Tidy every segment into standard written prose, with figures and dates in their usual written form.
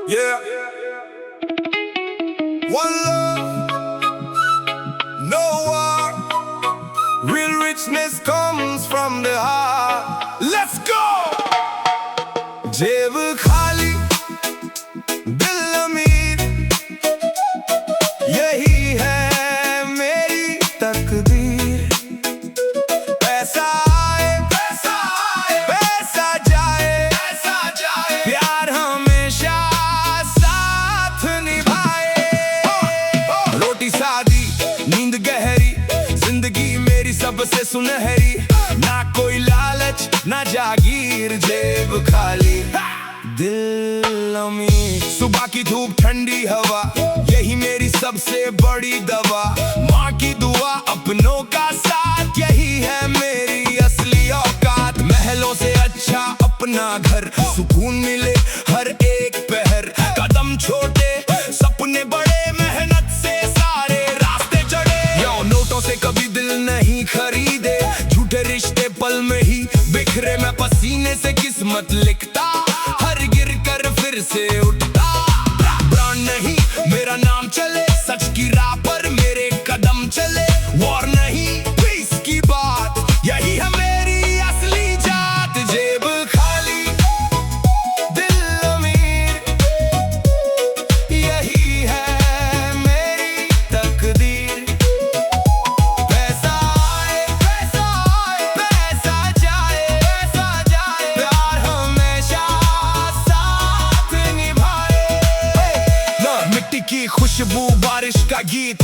Yeah. One love, no war. Real richness comes from the heart. Let's go. जेब खाली दिल अमीर, यही है मेरी तकदीर। पैसा आए पैसा जाए, प्यार हमेशा साथ निभाए। रोटी सादी नींद गहरी, जिंदगी मेरी सबसे सुनहरी। ना कोई लालच ना जागीर, जेब खाली दिल अमीर। सुबह की धूप ठंडी हवा, यही मेरी सबसे बड़ी दवा। माँ की दुआ अपनों का साथ, यही है मेरी असली औकात। महलों से अच्छा अपना घर, सुकून मिले हर एक पहर। कदम छोटे सपने बड़े, मेहनत से सारे रास्ते चढ़े। यो नोटों से कभी दिल नहीं खरीदे, झूठे रिश्ते पल में ही बिखरे। मैं पसीने से किस्मत लिखता, हर गिर कर फिर से उठता। ब्रांड नहीं मेरा नाम चले, सच की राह पर मेरे कदम चले। वॉर नहीं पीस की बात, यही है मेरी असली जात। जेब खाली दिल अमीर, यही है मेरी तकदीर। पैसा आए पैसा जाए, प्यार हमेशा साथ निभाए। ना मिट्टी की खुशबू बारिश का गीत,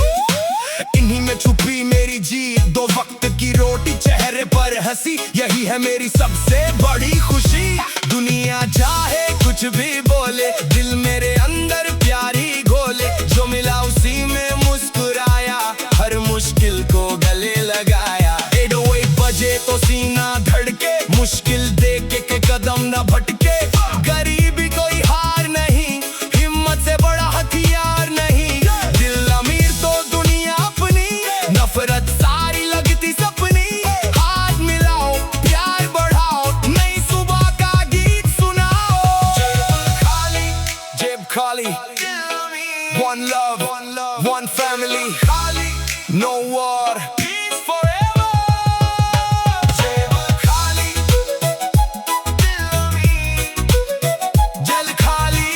इन्हीं में छुपी मेरी जीत। दो वक्त की रोटी चेहरे पर हंसी, यही है मेरी सबसे बड़ी खुशी। दुनिया चाहे कुछ भी बोले, दिल मेरे अंदर प्यारी घोले। जो मिला उसी में मुस्कुराया, हर मुश्किल को गले लगाया। 808 बजे तो सीना धड़के, मुश्किल देख के कदम न भटके। गरीबी कोई हार नहीं, हिम्मत से बड़ा हथियार नहीं। दिल अमीर तो दुनिया अपनी, नफरत सारी लगती सपनी। हाथ मिलाओ प्यार बढ़ाओ, नई सुबह का गीत सुनाओ। जेब खाली one love, one family, no war, peace forever. जेब खाली दिल अमीर, जेल खाली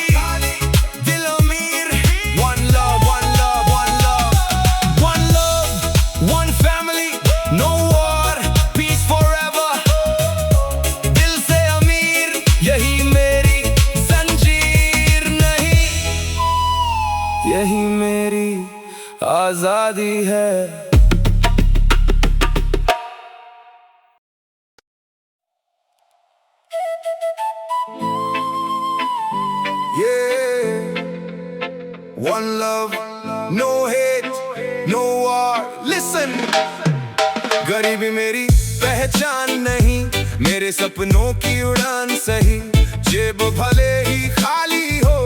दिल अमीर। One love, one love, one love, one love, one family, no war, peace forever. दिल से अमीर, यही मेरी जंजीर नहीं, यही मेरी आजादी है। Yeah, one love, no hate, no war. Listen, गरीबी मेरी पहचान नहीं, मेरे सपनों की उड़ान सही। जेब भले ही खाली हो,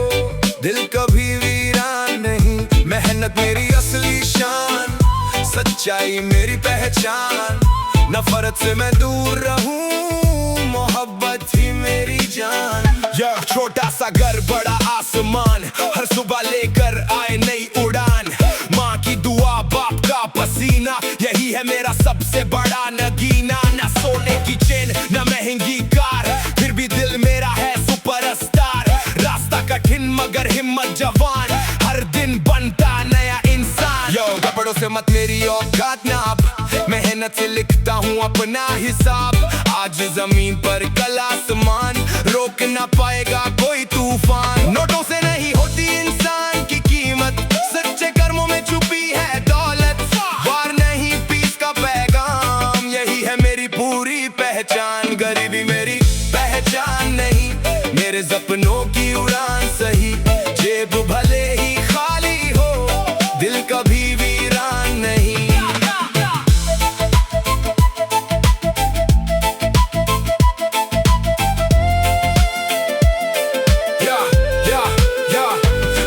दिल कभी वीरान नहीं। मेहनत मेरी असली शान, सच्चाई मेरी पहचान। नफरत से मैं दूर रहूं, मोहब्बत ही मेरी जान। यह छोटा सा घर बड़ा आसमान, हर सुबह लेकर आए नई उड़ान। माँ की दुआ बाप का पसीना, यही है मेरा सबसे बड़ा नगीना। न सोने की चेन न महंगी कार, फिर भी दिल मेरा है सुपरस्टार। रास्ता कठिन मगर हिम्मत जवान, हर दिन बनता नया इंसान। यो कपड़ों से मत मेरी औकात नाप, मेहनत से लिखता हूँ अपना हिसाब। आज जमीन पर कल आसमान, रोक ना पाएगा कोई तूफान। नोटों से नहीं होती इंसान की कीमत, सच्चे कर्मों में छुपी है दौलत। वार नहीं पीस का पैगाम, यही है मेरी पूरी पहचान। गरीबी मेरी पहचान नहीं, मेरे सपनों की उड़ान सही। जेब भले ही खाली हो, दिल कभी वीरान नहीं।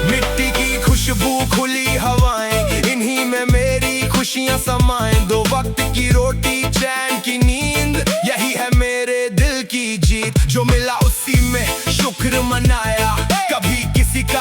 मिट्टी की खुशबू खुली हवाएं, इन्हीं में मेरी खुशियां समाएं। दो वक्त की रोटी चैन की नींद, यही है मेरे दिल की जीत। जो मिला उसी में शुक्र मनाया, कभी किसी का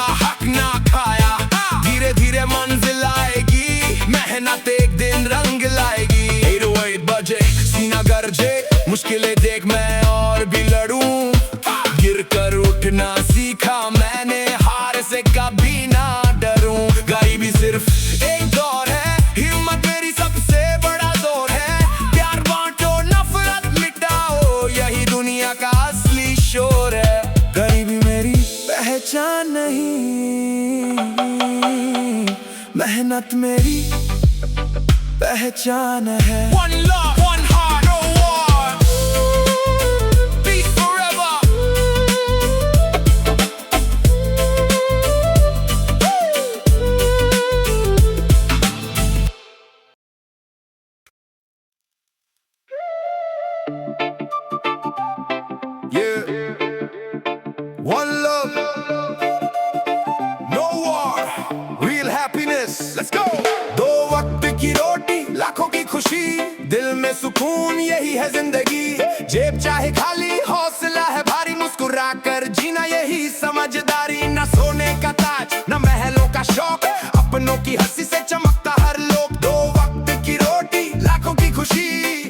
पहचान नहीं, मेहनत मेरी पहचान है। One love, one heart, no war, peace forever। Yeah, one love, no war, real happiness, let's go। दो वक्त की रोटी, लाखों की खुशी, दिल में सुकून, यही है जिंदगी। जेब चाहे खाली, हौसला है भारी, मुस्कुरा कर जीना यही समझदारी। न सोने का ताज, न महलों का शौक, अपनों की हंसी से चमकता हर लोग। दो वक्त की रोटी, लाखों की खुशी,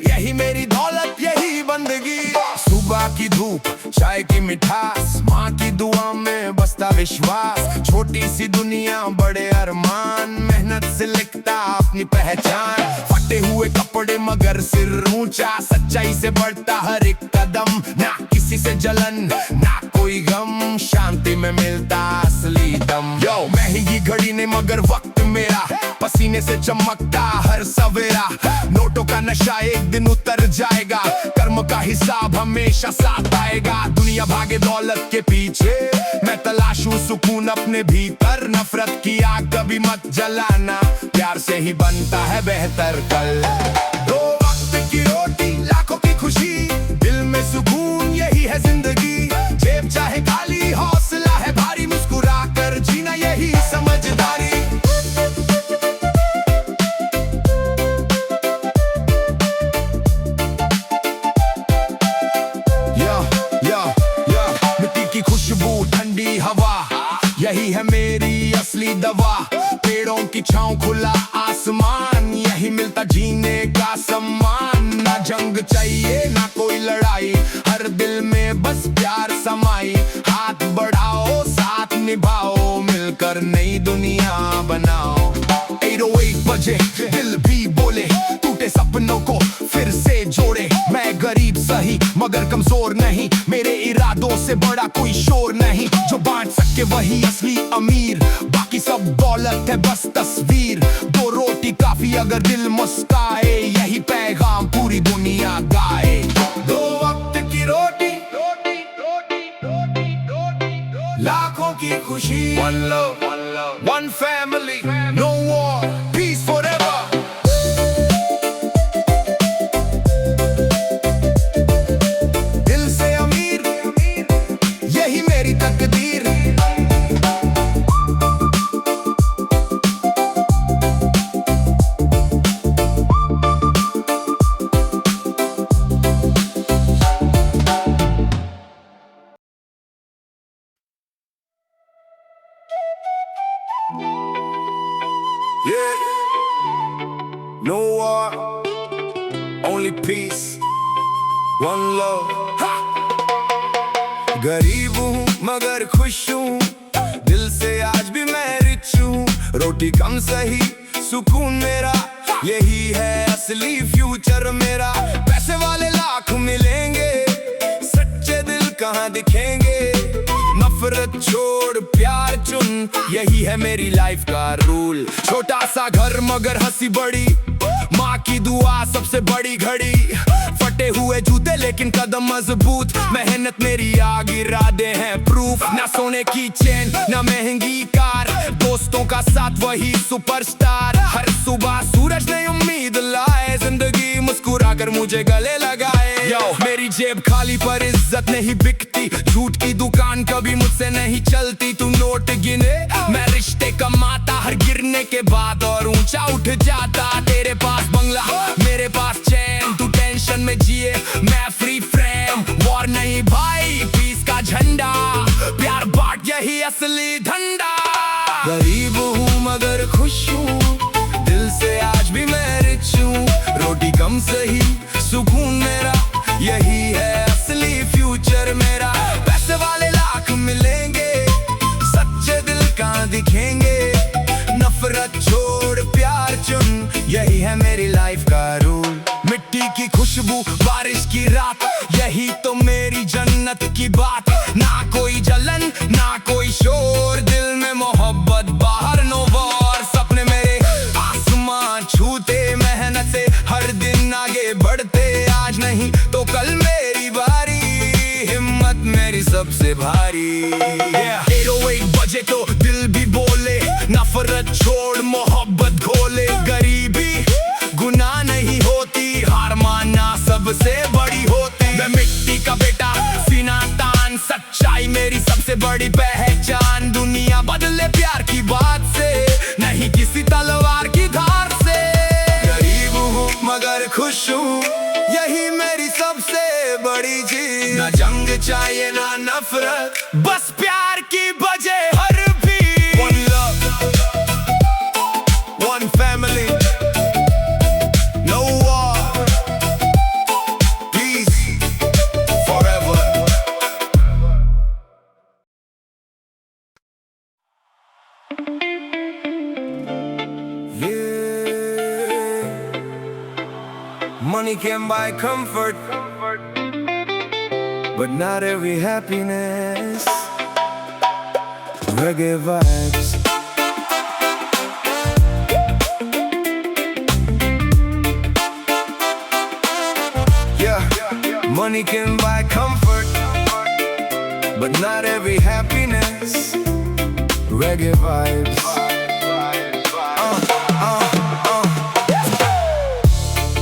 यही मेरी दौलत, यही बंदगी। सुबह की धूप, चाय की मिठास, माँ की दुआ में बसता विश्वास। छोटी सी दुनिया, बड़े अरमान, मेहनत से लिखता अपनी पहचान। फटे हुए कपड़े मगर सिर ऊंचा, सच्चाई से बढ़ता हर एक कदम। ना किसी से जलन, ना कोई गम, शांति में मिलता असली दम। यो महंगी घड़ी ने मगर वक्त मेरा, पसीने से चमकता हर सवेरा। नोटों का नशा एक दिन उतर जाएगा, कर्म का हिसाब हमेशा साथ आएगा। दुनिया भागे दौलत के पीछे, मैं तलाशूं सुकून अपने भीतर। नफरत की आग कभी मत जलाना, प्यार से ही बनता है बेहतर कल। दो वक्त की रोटी, लाखों की खुशी, दिल में सुकून, यही है जिंदगी। जेब चाहे खाली, हौसला है भारी, मुस्कुरा कर जीना यही समझदारी। मिट्टी की खुशबू, ठंडी हवा, यही है मेरी असली दवा। पेड़ों की छांव, खुला आसमान, यही मिलता जीने का सम्मान। ना जंग चाहिए, ना कोई लड़ाई, हर दिल में बस प्यार समाई। हाथ बढ़ाओ, साथ निभाओ, मिलकर नई दुनिया बनाओ। 808 बजे, दिल भी बोले, टूटे सपनों को फिर से जोड़े। मैं गरीब सही मगर कमजोर नहीं, मेरे इरादों से बड़ा कोई शोर नहीं। जो बांट सके वही असली अमीर, बाकी सब दौलत है बस तस्वीर। दो रोटी काफी अगर दिल मुस्काए, यही पैगाम पूरी दुनिया गाए। दो वक्त की रोटी, लाखों की खुशी। One love, one family, no war, peace forever। दिल से अमीर, यही मेरी तकदीर। Yeah, no war, only peace, one love। गरीब हूँ मगर खुश हूँ, दिल से आज भी मैं रिच हूँ। रोटी कम सही, सुकून मेरा, यही है असली फ्यूचर मेरा। पैसे वाले लाख मिलेंगे, सच्चे दिल कहाँ दिखेंगे। नफरत छोड़ प्यार चुन, यही है मेरी लाइफ का रूल। छोटा सा घर मगर हंसी बड़ी, माँ की दुआ सबसे बड़ी घड़ी। फटे हुए जूते लेकिन कदम मजबूत, मेहनत मेरी आग, इरादे हैं प्रूफ। ना सोने की चेन, ना महंगी कार, दोस्तों का साथ वही सुपरस्टार। हर सुबह सूरज ने उम्मीद लाए, जिंदगी मुस्कुरा कर मुझे गले लगाए। यो मेरी जेब खाली पर इज्जत नहीं बिकती, झूठ की दुकान कभी मुझसे नहीं चलती। तू नोट गिने, मैं रिश्ते कमाता, हर गिरने के बाद और ऊंचा उठ जाता। तेरे पास बंगला, मेरे पास चैन, तू टेंशन में जिए, मैं फ्री फ्रेम। वॉर नहीं भाई, पीस का झंडा, प्यार बांट यही असली धंधा। गरीब हूँ मगर खुश हूँ, दिल से आज भी मैं रिच हूँ। रोटी कम सही, सुकून मेरा, यही है असली फ्यूचर मेरा। पैसे वाले लाख मिलेंगे, सच्चे दिल कहाँ दिखेंगे। नफरत छोड़ प्यार चुन, यही है मेरी लाइफ का रूल। मिट्टी की खुशबू, बारिश की रात, यही तो मेरी जन्नत मेहनत की बात, ना कोई जलन ना कोई शोर, दिल में मोहब्बत बाहर नो वॉर। सपने मेरे आसमान छूते मेहनत से हर दिन आगे बढ़ते, आज नहीं तो कल मेरी बारी, हिम्मत मेरी सबसे भारी। 808 बजे तो दिल भी बोले, नफरत छोड़ मोहब्बत घोले। गरीबी गुनाह नहीं होती, हार मानना सबसे बड़ी होती। मैं मिट्टी का बेटा सीना तान, सच्चाई मेरी सबसे बड़ी पहचान। दुनिया बदले प्यार की बात से, नहीं किसी तलवार की धार से। गरीब हूँ मगर खुश हूँ, यही मेरी सबसे बड़ी चीज। ना जंग चाहिए ना नफरत, बस प्यार की बजे हर भी। One love, one family, no war, peace forever. Yeah, money can buy comfort, but not every happiness. Reggae vibes. Yeah, money can buy comfort, but not every happiness. Reggae vibes.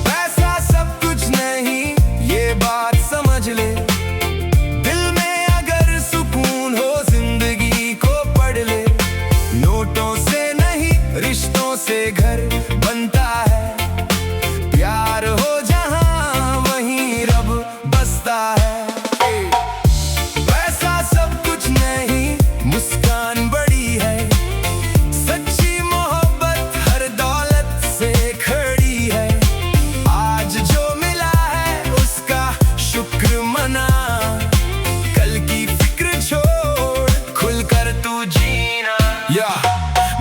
पैसा सब कुछ नहीं, ये बात समझ ले। दिल में अगर सुकून हो, जिंदगी को पढ़ ले। नोटों से नहीं रिश्तों से घर बनता है, प्यार हो जहां वहीं रब बसता है। पैसा सब कुछ नहीं, मुस्कान बड़ी है, सच्ची मोहब्बत हर दौलत से खड़ी है। आज जो मिला है उसका शुक्र मना, कल की फिक्र छोड़ खुलकर तू जीना। या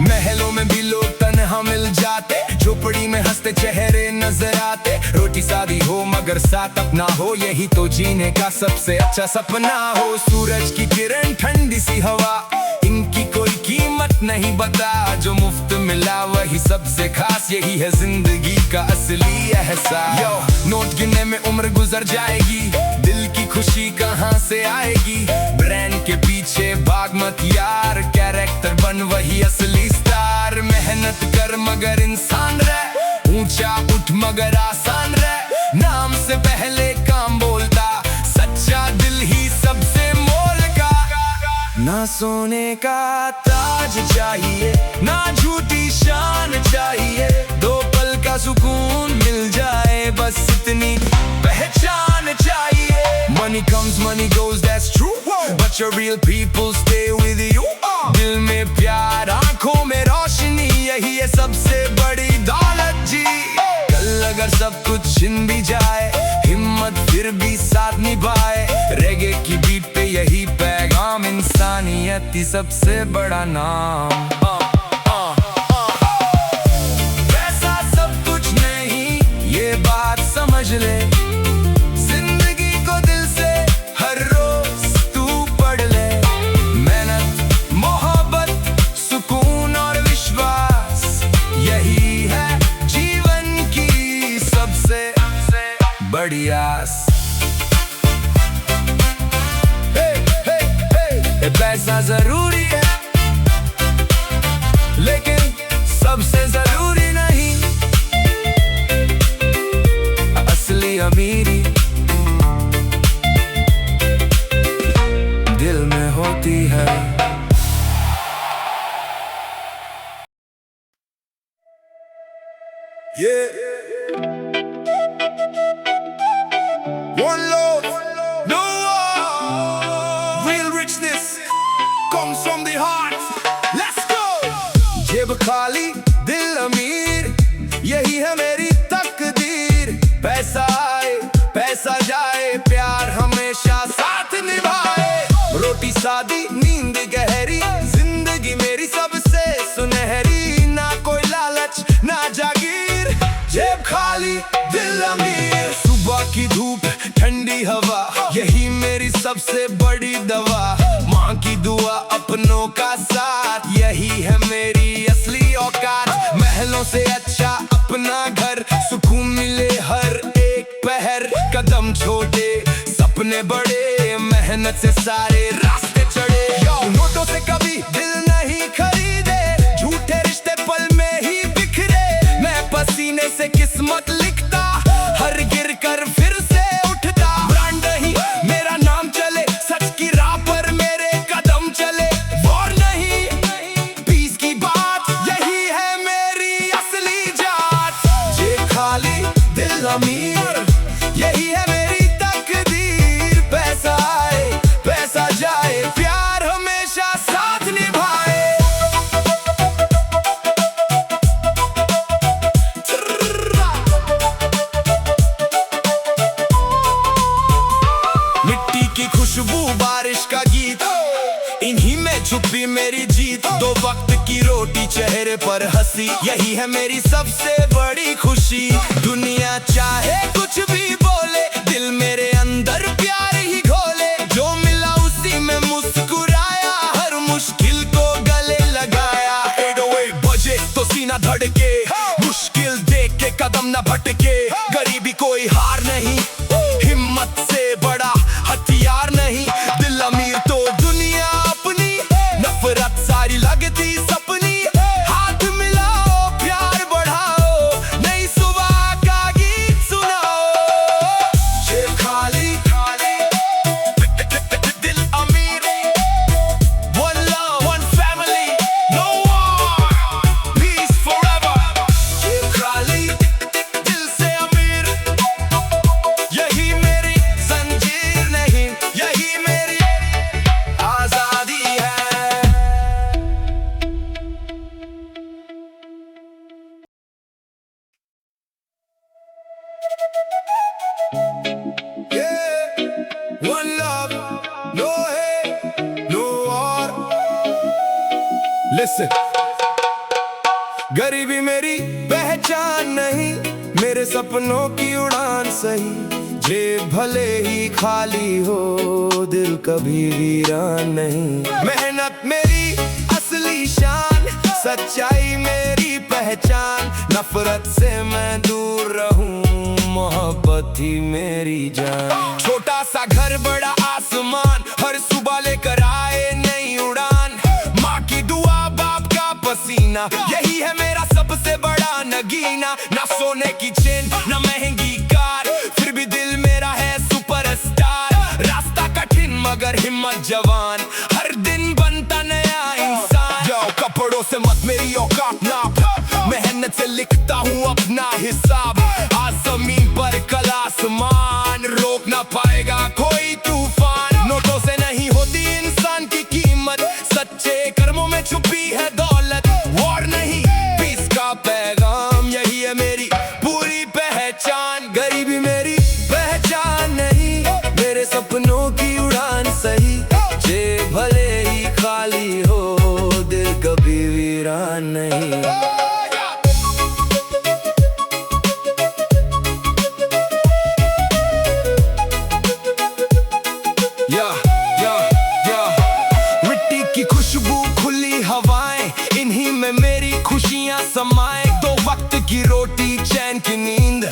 महलों में भी लोग तन्हा मिल जाते, झोपड़ी में हंसते चेहरे नजर आते। रोटी सादी हो मगर साथ अपना हो, यही तो जीने का सबसे अच्छा सपना हो। सूरज की किरण ठंडी सी हवा, इनकी कोई कीमत नहीं बता। जो मुफ्त मिला वही सबसे खास, यही है जिंदगी का असली एहसास। यो नोट गिनने में उम्र गुजर जाएगी, दिल की खुशी कहाँ से आएगी। ब्रांड के पीछे भाग मत यार, कैरेक्टर बन वही असली स्टार। मेहनत कर मगर इंसान रह, ऊंचा उठ मगर आसान रह। नाम से पहले काम बोलता, सच्चा दिल ही सबसे मोल का। ना सोने का ताज चाहिए, ना झूठी शान चाहिए। दो पल का सुकून मिल जाए, बस इतनी पहचान चाहिए। Money comes, money goes, that's true, but your real people stay with you. दिल में प्यार, आंखों में रोशनी, यही है सबसे बड़ी दौलत जी। कल अगर सब कुछ छिन भी जाए, हिम्मत फिर भी साथ निभाए। रेगे की बीट पे यही पैगाम, इंसानियत ही सबसे बड़ा नाम। पैसा सब कुछ नहीं, ये बात समझ ले। जिंदगी को दिल से हर रोज तू पढ़ ले। मेहनत मोहब्बत सुकून और विश्वास, यही है जीवन की सबसे बड़ी आस। पैसा जरूरी है लेकिन सबसे जरूरी नहीं, असली अमीरी दिल में होती है। One love, no war. Real richness comes from the heart. Let's go. जेब खाली दिल अमीर, यही है मेरी तकदीर। पैसा आए पैसा जाए, प्यार हमेशा साथ निभाए। रोटी सादी नींद गहरी, जिंदगी मेरी सबसे सुनहरी। ना कोई लालच ना जागीर, जेब खाली दिल अमीर। सुबह की धूप ठंडी हवा, यही मेरी सब सबसे बड़ी दवा। माँ की दुआ, अपनों का साथ, यही है मेरी असली औकात। महलों से अच्छा अपना घर, सुकून मिले हर एक पहर। कदम छोटे सपने बड़े, मेहनत से सारे रास्ते चढ़े। नोटों से कभी दिल नहीं खरीदे, झूठे रिश्ते पल में ही बिखरे। मैं पसीने से किस्मत लिखता, हर गिर कर फिर से उठता। ब्रांड नहीं मेरा नाम चले, सच की राह पर मेरे कदम चले। और नहीं पीस की बात, यही है मेरी असली जात। ये खाली दिल अमीर, यही है मेरी तकदीर। पैसा आए पैसा जाए, प्यार हमेशा साथ निभाए। मिट्टी की खुशबू, बारिश का गीत, इन्हीं में छुपी मेरी जीत। दो वक्त की रोटी, चेहरे पर हंसी, यही है मेरी सबसे बड़ी खुशी। दुनिया चाहे कुछ भी बोले, दिल मेरे अंदर प्यार ही घोले। जो मिला उसी में मुस्कुराया, हर मुश्किल को गले लगाया। 808 बजे तो सीना धड़के, मुश्किल देख के कदम न भटके। गरीबी कोई हार नहीं, हिम्मत से बड़ा हथियार नहीं। दिल अमीर तो दुनिया अपनी, नफरत सारी लगती सपनी। हाथ मिलाओ प्यार बढ़ाओ, नई सुबह का गीत सुनाओ। ये खाली दिल अमीर, one love, one family, no war, peace forever। ये खाली दिल से अमीर, यही मेरी जंजीर नहीं, यही मेरी आजादी है। One love, no hate, no war। Listen, गरीबी मेरी पहचान नहीं, मेरे सपनों की उड़ान सही। जेब भले ही खाली हो, दिल कभी वीरान नहीं। मेहनत मेरी असली शान, सच्चाई मेरी पहचान। नफरत से मैं दूर रहूं, मोहब्बत ही मेरी जान। छोटा सा घर बड़ा आसमान, हर सुबह लेकर आए नई उड़ान। माँ की दुआ, बाप का पसीना, यही है मेरा सबसे बड़ा नगीना। ना सोने की चेन, ना महंगी कार, फिर भी दिल मेरा है सुपरस्टार। रास्ता कठिन मगर हिम्मत जवान, हर दिन बनता नया इंसान। जाओ कपड़ों से मत मेरी औकात नाप, मेहनत से लिखता हूँ अपना हिसाब। आज जमीन पर कल आसमान, रोक ना पाएगा कोई तूफान। नोटों से नहीं होती इंसान की कीमत, सच्चे कर्मों में छुपी है दौलत। और नहीं पीस का पैगाम, यही है मेरी पूरी पहचान। गरीबी मेरी पहचान नहीं, मेरे सपनों की उड़ान सही। जेब भले ही खाली हो, दिल कभी वीरान नहीं। मिट्टी की खुशबू, खुली हवाएं, इन्हीं में मेरी खुशियां समाए। दो वक्त की रोटी, चैन की नींद,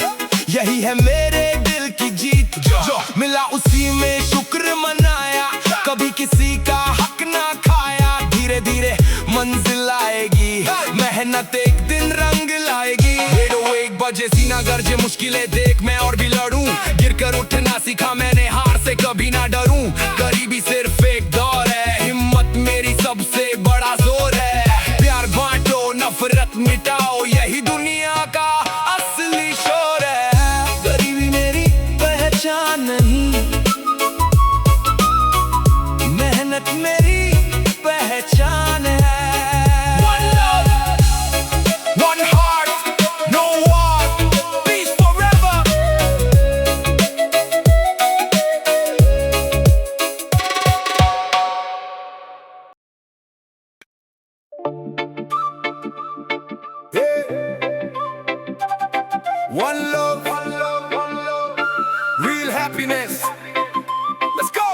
यही है मेरे दिल की जीत। जो मिला उसी में शुक्र मनाया, कभी किसी का हक ना खाया। धीरे धीरे मंजिल आएगी, मेहनत एक दिन रंग लाएगी। 1 बजे सीना गरजे, मुश्किलें देख मैं और भी लड़ूं। गिर कर उठना सीखा मैंने, हार से कभी ना डरूं। गरीबी सिर्फ एक दौर है, हिम्मत मेरी सबसे बड़ा जोर है। प्यार बांटो, नफरत मिटाओ, यही दुनिया का असली शोर है। गरीबी मेरी पहचान नहीं, मेहनत मेरी पहचान है। One love, one heart, no war, peace forever। One love, real happiness. Let's go.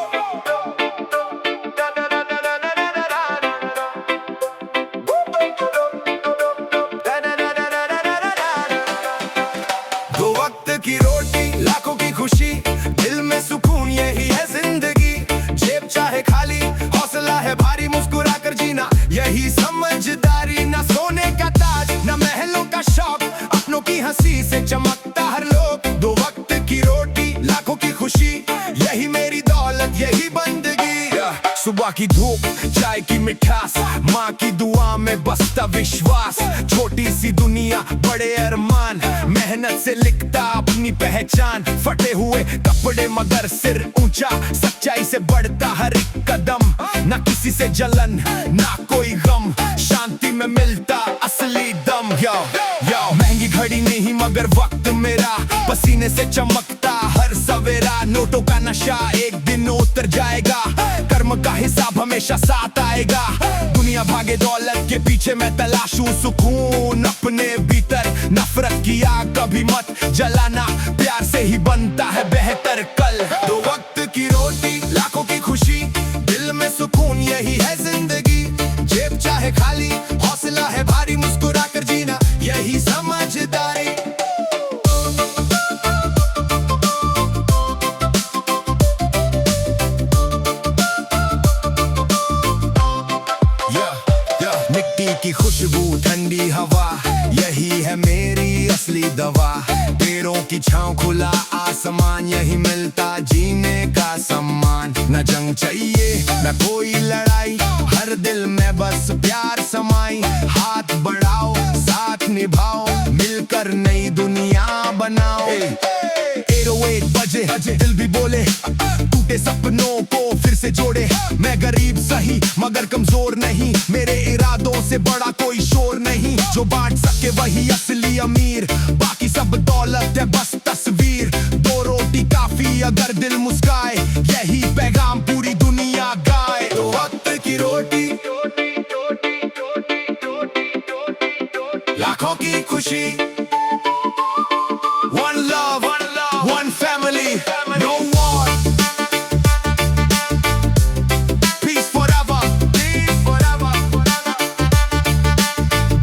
सुबह की धूप, चाय की मिठास, माँ की दुआ में बसता विश्वास। छोटी सी दुनिया बड़े अरमान, मेहनत से लिखता अपनी पहचान। फटे हुए कपड़े मगर सिर ऊंचा, सच्चाई से बढ़ता हर एक कदम। ना किसी से जलन ना कोई गम, शांति में मिलता असली दम। यो महंगी घड़ी नहीं मगर वक्त मेरा, पसीने से चमकता हर सवेरा। नोटों का नशा एक दिन उतर जाएगा, कर्म का हिसाब हमेशा साथ आएगा। दुनिया भागे दौलत के पीछे, मैं तलाशूं सुकून अपने भीतर। नफरत की आग कभी मत जलाना, प्यार से ही बनता है बेहतर कल। दो वक्त की रोटी लाखों की खुशी, दिल में सुकून यही है जिंदगी। जेब चाहे खाली हौसला है भारी, मुस्कुरा कर जीना यही समझदारी। मिट्टी की खुशबू ठंडी हवा, यही है मेरी असली दवा। पेड़ों की छांव खुला आसमान, यही मिलता जीने का सम्मान। न जंग चाहिए न कोई लड़ाई, हर दिल में बस प्यार समाई। हाथ बढ़ाओ साथ निभाओ, मिलकर नई दुनिया बनाओ। 808 बजे दिल भी बोले, टूटे सपनों को फिर से जोड़े। मैं गरीब सही मगर कमजोर नहीं, मेरे इरादों से बड़ा कोई शोर नहीं। जो बांट सके वही असली अमीर, बाकी सब दौलत है बस तस्वीर। दो रोटी काफी अगर दिल मुस्काए, यही पैगाम पूरी दुनिया गाए। दो वक्त की रोटी लाखों की खुशी, one love, one family, no war, peace forever,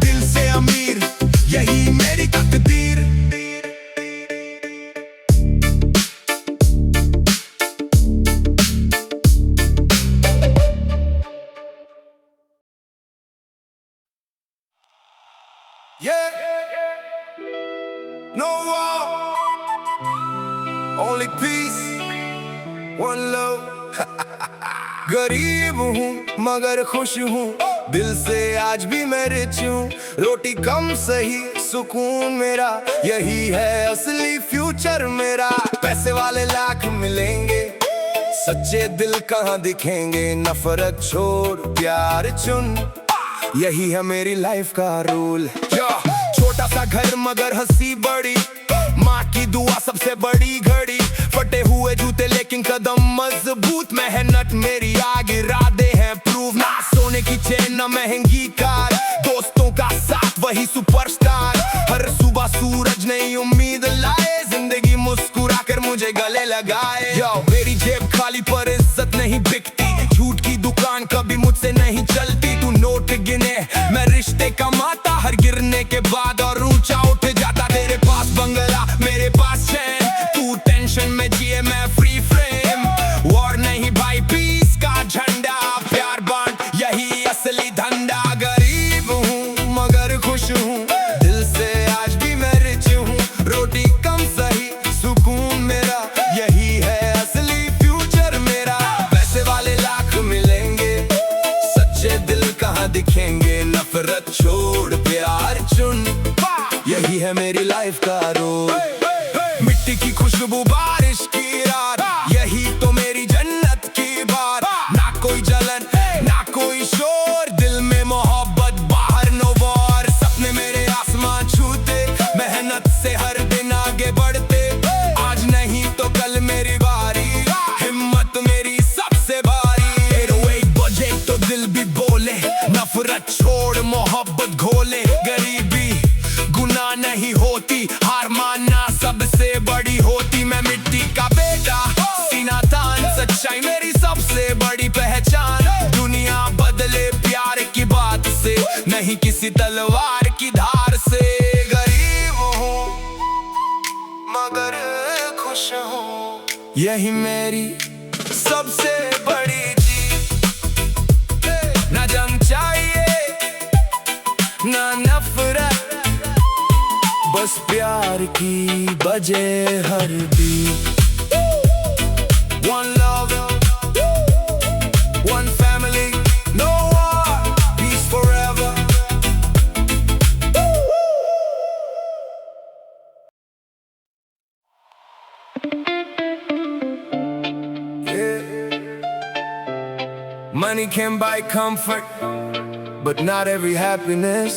दिल से अमीर यही मेरी तकदीर। No war, only peace, one love। गरीब हूँ मगर खुश हूँ, दिल से आज भी मैं रिच हूँ। रोटी कम सही सुकून मेरा, यही है असली फ्यूचर मेरा। पैसे वाले लाख मिलेंगे, सच्चे दिल कहाँ दिखेंगे। नफरत छोड़ प्यार चुन, यही है मेरी लाइफ का रूल। छोटा सा घर मगर हंसी बड़ी, माँ की दुआ सबसे बड़ी घड़ी। फटे हुए जूते लेकिन कदम मजबूत, मेहनत मेरी आगे इरादे हैं प्रूव। ना सोने की चेन ना महंगी कार, दोस्तों का साथ वही सुपरस्टार। हर सुबह सूरज नई उम्मीद लाए, जिंदगी मुस्कुरा कर मुझे गले लगाए। मेरी जेब खाली पर इज्जत नहीं बिकती, झूठ की दुकान कभी मुझसे नहीं चलती। तू नोट गिने मैं रिश्ते कमाता, हर गिरने के बाद और ऊंचा उठ जाता। तेरे पास बंगला मेरे पास चैन, तू टेंशन में जिए मैं फ्री फ्रेम। वॉर नहीं भाई पीस का झंडा, प्यार बांट यही असली धंधा। गरीब हूँ मगर खुश हूँ, दिल से आज भी मैं रिच हूँ। रोटी कम सही सुकून मेरा, यही है असली फ्यूचर मेरा। पैसे वाले लाख मिलेंगे, सच्चे दिल कहाँ दिखेंगे। नफरत छोड़ प्यार चुन, यही है मेरी लाइफ का रोल। मिट्टी की खुशबू बारिश की रात, यही तो मेरी जन्नत की बात। ना कोई जलन ना कोई शोर, दिल में मोहब्बत बाहर नो वॉर। सपने मेरे आसमान छूते, मेहनत से हर दिन आगे बढ़ते। आज नहीं तो कल मेरी बारी, हिम्मत मेरी सबसे भारी। 808 बजे तो दिल भी बोले, नफरत छोड़ मोहब्बत घोले। गरीबी गुनाह नहीं होती, हार मानना सबसे बड़ी होती। मैं मिट्टी का बेटा सीना तान, सच्चाई मेरी सबसे बड़ी पहचान। दुनिया बदले प्यार की बात से, नहीं किसी तलवार की धार से। गरीब हूँ मगर खुश हूँ, यही मेरी सबसे बड़ी जीत। ना जंग चाहिए ना नफरत, बस प्यार की बजे हर beat. One love, one family। Money can buy comfort, but not every happiness.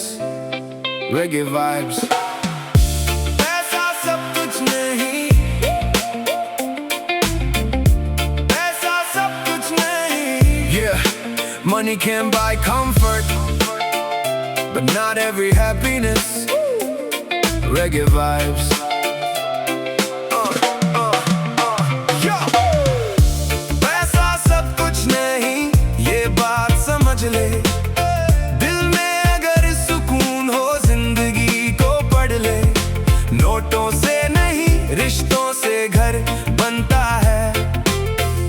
Reggae vibes. पैसा सब कुछ नहीं, पैसा सब कुछ नहीं. Yeah, money can buy comfort, but not every happiness. Reggae vibes. ले दिल में अगर सुकून हो जिंदगी को पढ़ ले. नोटों से नहीं रिश्तों से घर बनता है.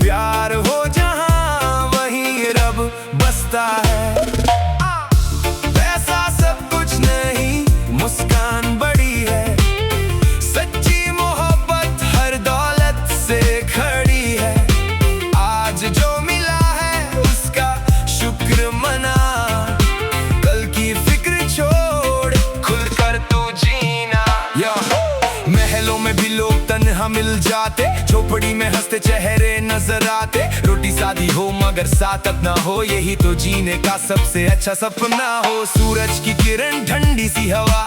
प्यार हो जहां वहीं रब बसता है. पैसा सब कुछ नहीं, मुस्कान बड़ी है. सच्ची मोहब्बत हर दौलत से खड़ी है. आज जो मिला है उसका शुक्र मना. कल की फिक्र छोड़ खुद कर तू जीना. महलों में भी लोग तन्हा मिल जाते, झोपड़ी में हंसते चेहरे नजर आते. रोटी सादी हो मगर साथत ना हो, यही तो जीने का सबसे अच्छा सपना हो. सूरज की किरण ठंडी सी हवा,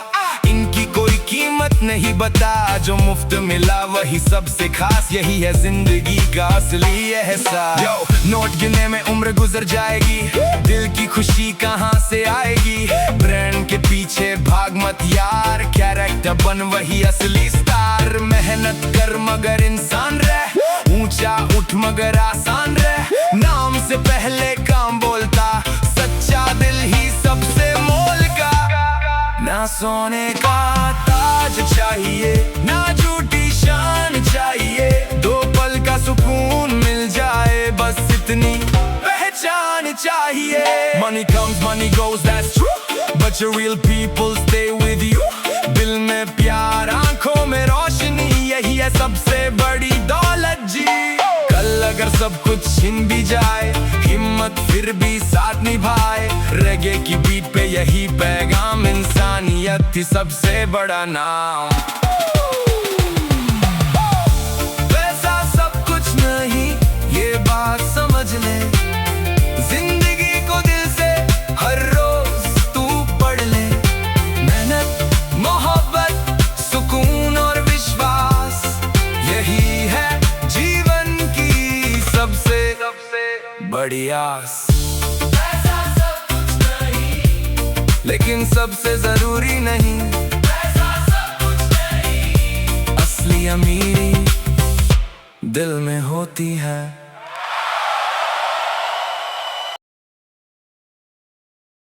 इनकी कोई कीमत नहीं बता. जो मुफ्त मिला वही सबसे खास, यही है जिंदगी का असली एहसास. नोट गिनने में उम्र गुजर जाएगी, दिल की खुशी कहाँ से आएगी. ब्रांड के पीछे भाग मत यार, कैरेक्टर बन वही असली स्टार. मेहनत कर मगर इंसान रह, ऊंचा उठ मगर आसान रह. नाम से पहले काम बोलता, सच्चा दिल ही सबसे मोल का. ना सोने का ताज चाहिए, ना झूठी शान चाहिए. दो पल का सुकून मिल जाए, बस इतनी पहचान चाहिए. Money comes, money goes, that's true, but your real people stay with you. दिल में प्यार, आंखों में रोशनी, यही है सबसे बड़ी दौलत जी. कल अगर सब कुछ छिन भी जाए, हिम्मत फिर भी साथ निभाए. रेगे की बीट पे यही पैगाम, इंसानियत ही सबसे बड़ा नाम. पैसा सब कुछ नहीं, ये बात समझ ले. जिंदगी को दिल से हर रोज तू पढ़ ले. मेहनत, मोहब्बत, सुकून और विश्वास, यही है जीवन की सबसे बड़ी आस. पैसा सब कुछ नहीं, लेकिन सबसे जरूरी नहीं. पैसा सब कुछ नहीं, असली अमीरी दिल में होती है.